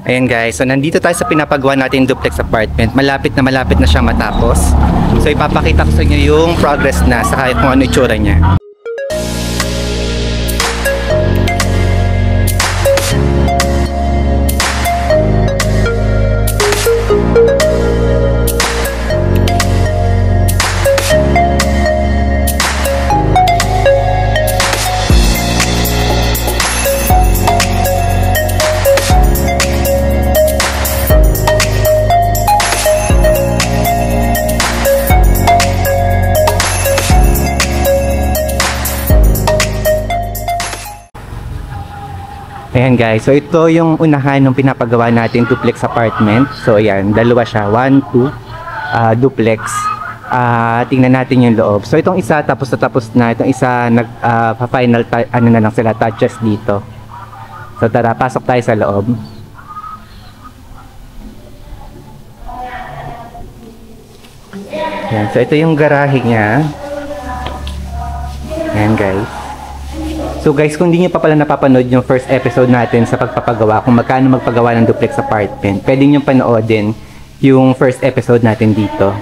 Ayan guys, so nandito tayo sa pinapagawa natin duplex apartment. Malapit na siyang matapos. So ipapakita ko sa inyo yung progress na saka kung ano itsura niya. Ayan guys, so ito yung unahan ng pinapagawa natin duplex apartment. So ayan, dalawa siya, 1, 2 duplex. Tingnan natin yung loob. So itong isa tapos na, itong isa nag-final ano na lang sila, touches dito. So tara, pasok tayo sa loob. Ayan, so ito yung garahe niya. Ayan guys. So guys, kung hindi nyo pa pala napapanood yung first episode natin sa pagpapagawa, kung magkano magpagawa ng duplex apartment, pwede nyo panoodin yung first episode natin dito.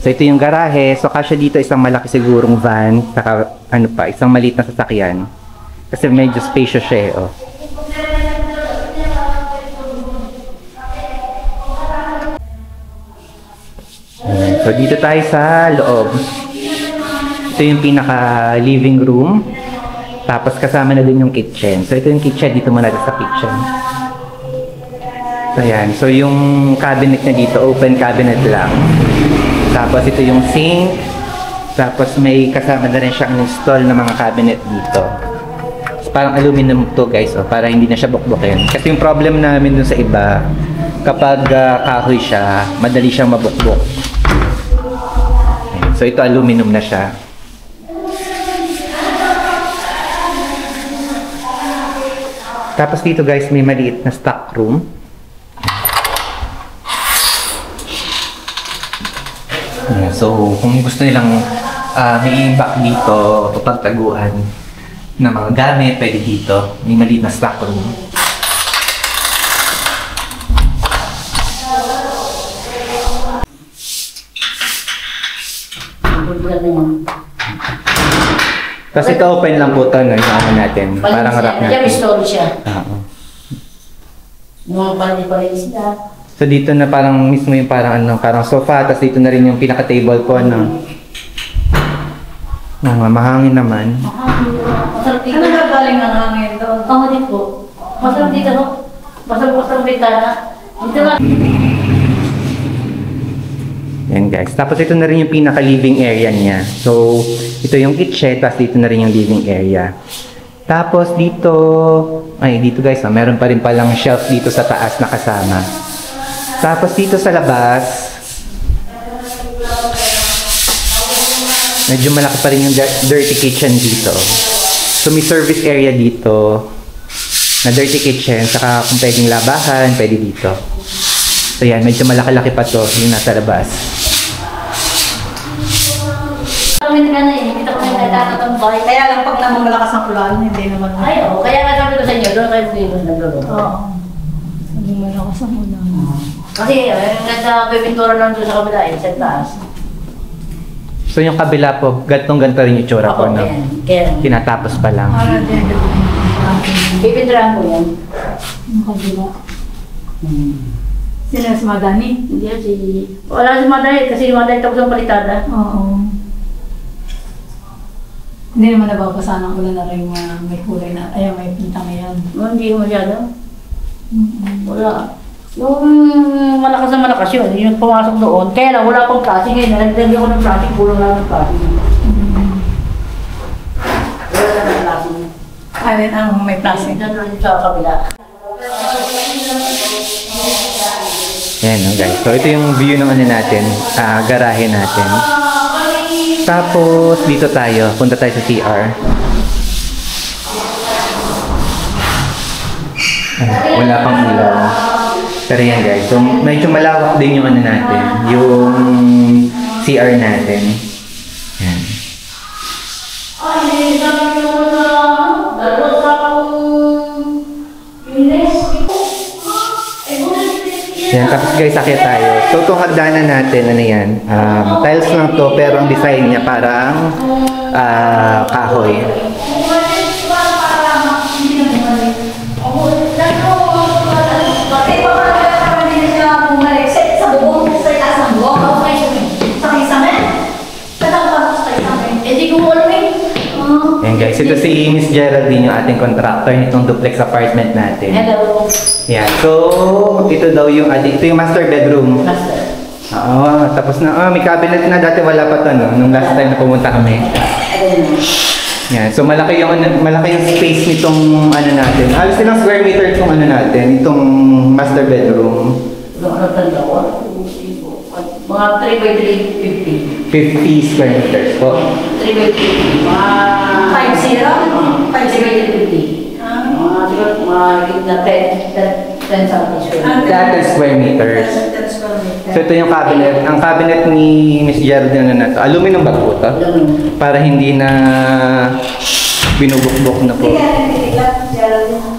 So ito yung garahe. So kasya dito isang malaki sigurong van, saka ano pa, isang maliit na sasakyan. Kasi medyo spacious siya oh. So dito tayo sa loob. Ito yung pinaka living room. Tapos kasama na din yung kitchen. So ito yung kitchen, dito muna sa kitchen. So ayan, so yung cabinet na dito, open cabinet lang. Tapos ito yung sink. Tapos may kasama na rin siyang install na mga cabinet dito. So, parang aluminum to guys, oh, para hindi na siya bukbukin. Kasi yung problem namin dun sa iba, kapag kahoy siya, madali siyang mabukbok. Ayan, so ito aluminum na siya. Tapos dito guys, may maliit na stock room. Yeah, so kung gusto nilang may imbak dito o pagtaguan ng mga gamit, pwede dito. May maliit na stock room. Kasi ito open lang po ito, no, yung ano natin. Parang rack natin. May storage siya. Mga pali-pali sila. So dito na parang mismo yung parang sofa, tapos dito na rin yung pinaka-table ko, no. Mahangin naman. Masarap dito. Ano na galing ang hangin doon? Oo, dito. Masarap dito, no? Masarap bintana. Dito lang. Yan guys. Tapos ito na rin yung pinaka-living area niya. So, ito yung kitchen, tapos dito na rin yung living area. Tapos dito, dito guys, meron pa rin palang shelf dito sa taas na kasama. Tapos dito sa labas, medyo malaki pa rin yung dirty kitchen dito. So, may service area dito na dirty kitchen, saka kung pwedeng labahan, pwede dito. So yan, medyo malaki-laki pa to yung nasa labas. Kaya lang pag naman malakas ang ulan, hindi naman. Ay, oo. Kaya nga sabi ko sa inyo, doon kayo dito nagluluto. Oo. Hindi malakas ang ulan. Kasi, nagpipintura lang doon sa kabila, sa taas. So yung kabila po, ganto rin yung itsura ko, no? Kaya. Tinatapos pa lang. Pipinturahan ko yan. Ang kabila. Sila si Madani? Hindi si... Wala si Madani, kasi si Madani tapos ang palitada. Oo. Hindi naman nababasa ng ulan na rin may kulay na, may pinta ngayon. Hindi masyado. Wala. Yung malakas yun, yung pumasok doon. Kaya lang, wala pang plastic ngayon. Nalagyan ko ng plastic, kulang lang ng plastic. Wala lang ng plastic. Alin ang may plastic? Doon lang sa kabila. Yan, guys. So ito yung view ng ano natin, garahe natin. Tapos dito tayo, punta tayo sa CR. Wala pang ilaw. Pero yan guys, so medyo malawak din yung ano natin, yung CR natin. Yan. Yan, tapos guys, sakit tayo. So, itong hagdanan natin, ano yan? Tiles lang to, pero ang design niya parang kahoy. Yan guys, ito si Miss Geraldine, yung ating contractor nitong duplex apartment natin. Hello. Yan, so ito daw yung ito yung master bedroom. Master. Oo, tapos na, may cabinet na, dati wala pa to, no? Nung last time na pumunta kami. Yan, so malaki yung space nitong ano natin. Halos ilang square meter itong ano natin, itong master bedroom. Mga 3 by 3, 50. 50 square meters po. 3 by 3, mga 5 by 3, 50. Mga gitna 10 something square. That is square meters. So ito yung cabinet. Ang cabinet ni Miss Geraldine na to, aluminum ba po ito? Para hindi na binubukbok na po.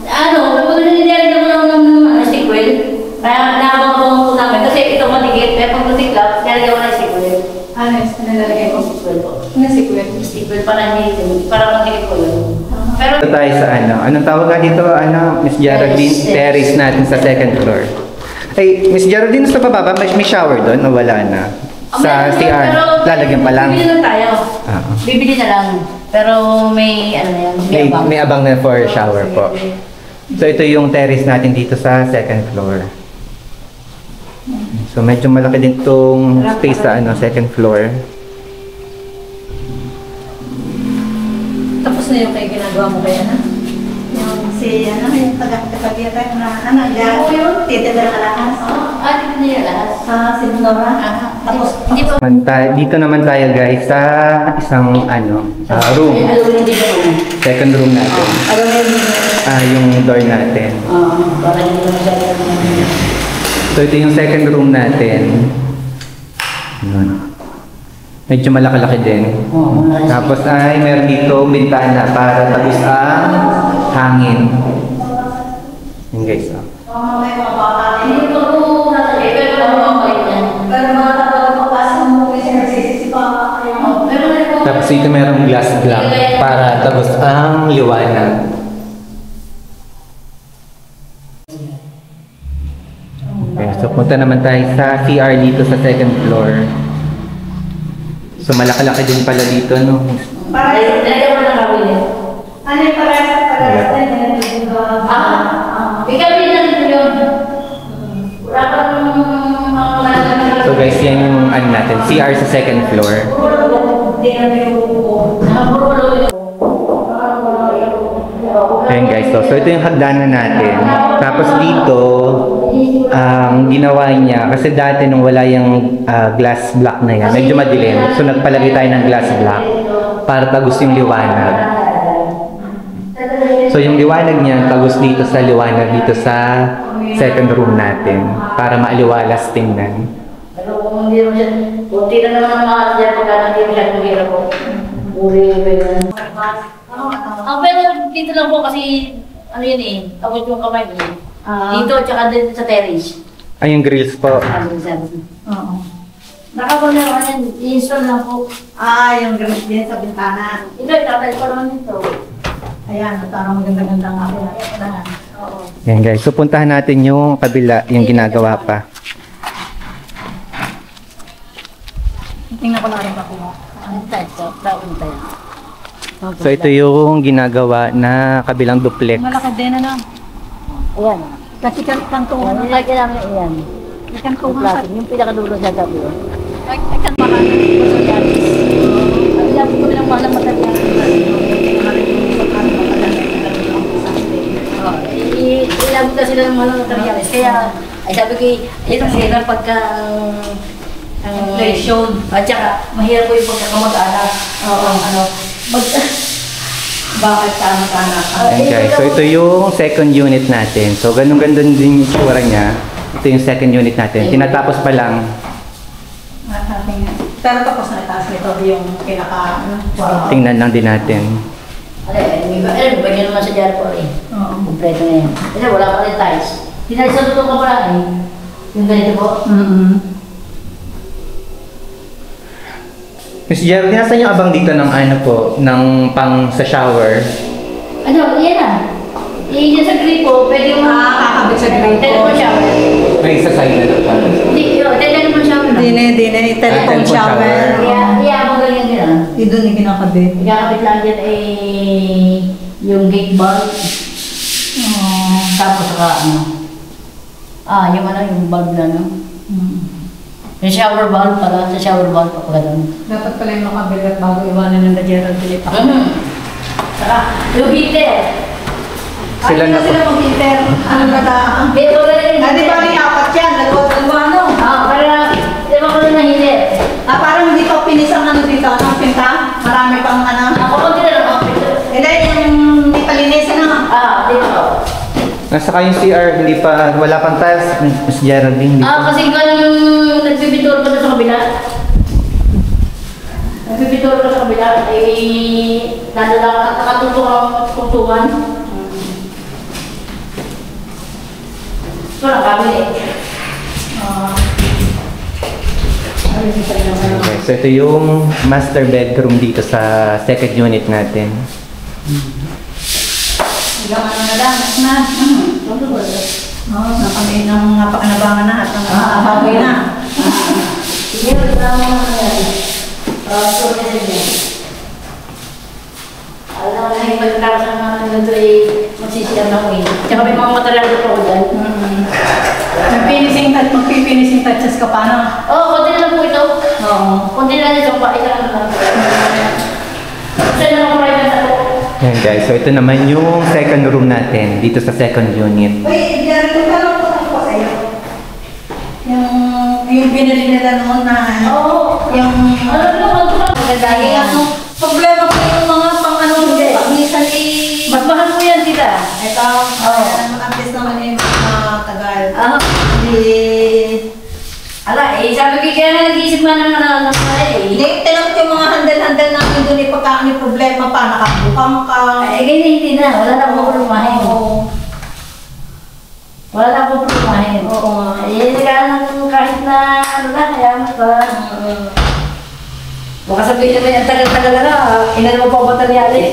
Ano, nilagyan mo lang ng sequel. Kaya nakabang po namin. Kasi ito matigit. Kaya pag natiklap, nilagyan mo ng sequel. Ano yung nilalagay ko? Sequel po. Ano sequel? Sequel para hindi. Para matigit ko yun. Pero, Ito tayo sa ano. Anong tawag nga dito, Miss Geraldine? Terrace natin sa second floor. Ay, Miss Geraldine, sa baba, may shower doon o wala na? Sa CR, lalagyan pa lang. Bibili na tayo. Bibili na lang. Pero may ano na yan. May abang na for shower po. So ito yung terrace natin dito sa second floor. So medyo malaki din itong space sa second floor. Tapos na yung kayo ginagawa mo kaya na? Yung yung taga-kapagirek na, yan, titindra ka lahas. Dito niya lahat. Sa Sinora. Tapos, Hindi pa. Dito naman tayo guys sa isang room. Alam mo dito po. Second room natin. Alam mo dito. Yung door natin. Para hindi mo siya. So ito yung second room natin. Yun. Medyo malaki-laki din. Tapos ay meron dito bintana para tapos ang hangin. Yun guys. may mga bata din. Hindi pa po natin. Pero mamamay yan. Pero mga tapos mo, kasi nagsisisi pa. Pero na po. Tapos dito merong glass block para tapos ang liwanag. Okay, so punta naman tayo sa CR dito sa second floor. So malaki-laki din pala dito, no? Nalagyan mo ng kabinet. Ano yung parehas? Ikaw din na dito yun. Wala pang So guys, yan yung natin, CR sa second floor. Ayan guys, so ito yung hagdanan natin. Tapos dito, ang ginawa niya, kasi dati nung wala yung glass block na yan, medyo madilim. So nagpalagay tayo ng glass block para tagos yung liwanag. So yung liwanag niya, tagos dito sa liwanag dito sa second room natin para maaliwalas tingnan. Pero kung hindi mo siya, kunti na naman ang mga dyan pagka hindi mo siya mahirap po. Pero dito lang po kasi, ano yan eh, abot yung kamay mo. Dito, tsaka din sa terrace. Ay, yung grills po. Oo. Nakabala naman yan, i-install lang po. Yung gamit din sa bintana. Ito, itatay ko naman dito. Ayan, parang maganda-ganda nga po. Oo. Yan guys, so puntahan natin yung kabila, yung ginagawa pa. Tingnan ko na rin ako. Antay ko, taon tayo. So ito yung ginagawa na kabilang duplex. Malaki din na. Ayan. Kasi kanto Ayan, nilagyan namin iyan. kanto Yung plastic, yung pinakadulo sa gabi. Ay, kanto ka na. Ang sabi ko ng mahal ng material. Ilabi ka sila ng mahal ng materials. Kaya, ay sabi ko, ito ang hirap pagka Inflation. At saka, mahirap po yung pagkakamag-anak. Bakit tama-tama ka? Ayan guys, so ito yung second unit natin. So ganun-ganun din yung tsura niya. Ito yung second unit natin. Tinatapos pa lang. Pero tapos na itaas nito yung pinaka... Tingnan lang din natin. Bagyan naman sa jar po eh. Oo. Kompleto na yan. Kasi wala pa rin tiles. Tiles sa tutong ka pala eh. Yung ganito po. Miss Geraldine, nasan yung abang dito ng ano po, ng pang sa shower? Ano, yan na. Yan sa gripo, pwede mo kakabit sa gripo. telephone shower. May isa side na dapat. Hindi, yun, telephone shower na. Telephone telephone shower. shower. Kaya ako ganyan din ah. Di doon yung kinakabit. Ikakabit lang dyan yung gate bulb. Tapos saka ano. Yung ano, yung bulb na no. Yung shower bulb pala, sa shower bulb pa pala doon. Dapat pala yung makabilat bago iwanan ng Gerald Philip. Saka, yung heater. Sila na po. Sila mag-heater. Ano ba ta? Dito ka rin. Di ba rin apat yan? Dalawa ano? Para, di ba ko rin na heater? Parang hindi pa pinisang ano dito. Anong pinta? Marami pang ano. Ako konti na lang. Hindi, yung may palinisan na. Dito. Nasa kayong CR, hindi pa, wala pang tiles, Miss Geraldine. Hindi pa. Kasi ikaw yung nagbibitor pa sa kabila. Nagbibitor pa sa kabila, nakatutok ang tungtungan. Ito lang kami Okay, so ito yung master bedroom dito sa second unit natin. Ilang ano na lang, na. Na kami ng napakanabangan na at ang baboy na. Sige, ito na mga nangyari. Ito na sige. Alam na yung pagkakaroon ng mga ganito ay magsisiyam ng wing. Tsaka may mga material dito ko dyan. Magpipinising touches ka pa na. Oo, konti na lang po ito. Oo. Konti na lang ito, isa lang lang. Isa na lang po rin na ito. Yan guys, so ito naman yung second room natin dito sa second unit. Uy, Gerald, tanong ko sa'yo. Yung binili nila noon na Oo. yung Magandang ano, problema ko yung mga pang ano, pag-lisan Mas mahal po yan, tita. ito, at least naman yung mga tagal. Hindi, Sabi ko kaya nga nag-iisip nga ng hindi, tinapit yung mga handal-handal namin doon yung pagkaan yung problema pa, nakabukang ka. Ganyan hindi na. Wala na po prumahin. Oo. Wala na po prumahin. Oo. Kahit na ano na, kaya mas pa. Baka sabihin naman yung tagal-tagal na, inan mo pa ang materyales.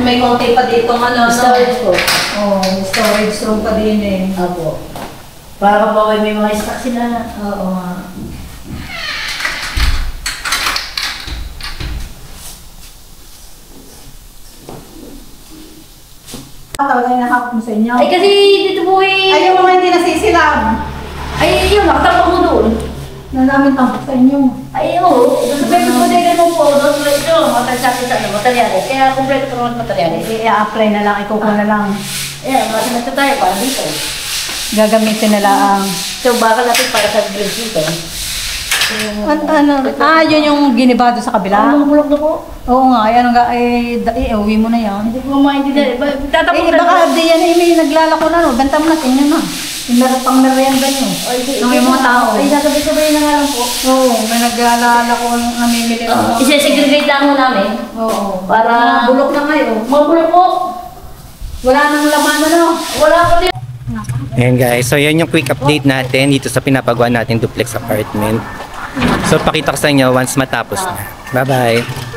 May konti pa dito ano, Storage ko. Oh, storage room pa din eh. Apo. Para kapag may mga stock sila. Oo nga. Talaga yung nakakap mo sa inyo. Ay kasi dito po eh. Ay, yung mga hindi nasisilab. Ay yun, nakatapak mo doon. Na namin tampok sa inyo. Ay oo, doon sa pwede po din mo po. Doon sa ito, matasakit sa ano, materyales. Kaya kompleto po ng materyales. I-apply na lang, ikukuha na lang. Ayan, masinagto tayo para dito. Gagamitin na lang. So baka natin para sa grid dito. Yun yung ginibado sa kabila? Ang bulok na po. Oo nga, ano nga, uwi mo na yan. Hindi ko maintindihan. Tatapos Baka di yan, may naglalako na, no? Benta mo na, tingnan na. Yung pang merienda nyo. Ng may mga tao. Ay, sasabi-sabay na nga lang po. Oo, may naglalako, namimili na. Isesegregate lang mo namin. Oo. Para Bulok na kayo. mabulok po. Wala nang laman, ano? Wala po din. Ayan guys, so yan yung quick update natin dito sa pinapagawa natin duplex apartment. So pakita ko sa inyo once matapos na. Bye bye!